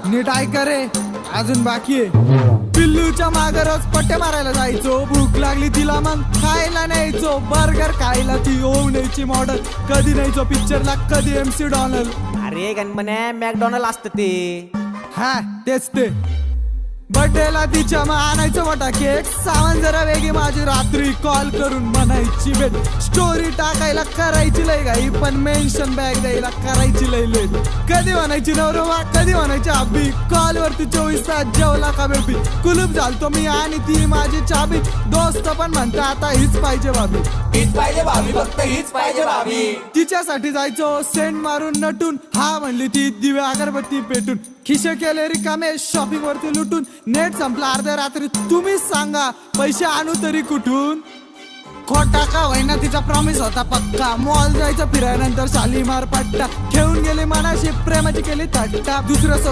नीट ऐका रे, अजून बाकी आहे. पिल्लूच्या मागे रोज पट्टे मारायला जायचो, भूक लागली तिला मग खायला न्यायचो. बर्गर खायला ती होऊ न्यायची मॉडल, कधी न्यायचो पिक्चरला, कधी MC डॉनल. अरे गणपण्या मॅकडॉनल्ड असतं ते. हा तेच ते. बर्थडेला तिच्या मग आणायचं मोठा केक, सामान जरा वेगळी माझी, रात्री कॉल करून म्हणायची भेट. स्टोरी टाकायला करायची लय घाई, पण मेन्शन बॅग द्यायला करायची लय लेट. कधी म्हणायची नवरोबा, कधी म्हणायची अब्बी, कॉल वरती 24 तास जेवला का बेबी. कुलूप झालतो मी आणि ती माझी चाबी, दोस्त पण म्हणता आता हीच पाहिजे भाभी. हीच पाहिजे भाभी, फक्त हीच पाहिजे भाभी. तिच्यासाठी जायचो सेंट मारून नटून, हा म्हणली ती दिवे अगरबत्ती पेटून. खिशे केले रिकामे शॉपिंग वरती लुटून, नेट संपला अर्ध्या रात्री, तुम्हीच सांगा पैसे आणू तरी कुठून. खोटा का होईना तिचा प्रॉमिस होता पक्का, मॉल जायचं फिरायनंतर शालीमार पट्टा. घेऊन गेली मनाशी प्रेमाची केली थट्टा, दुसरं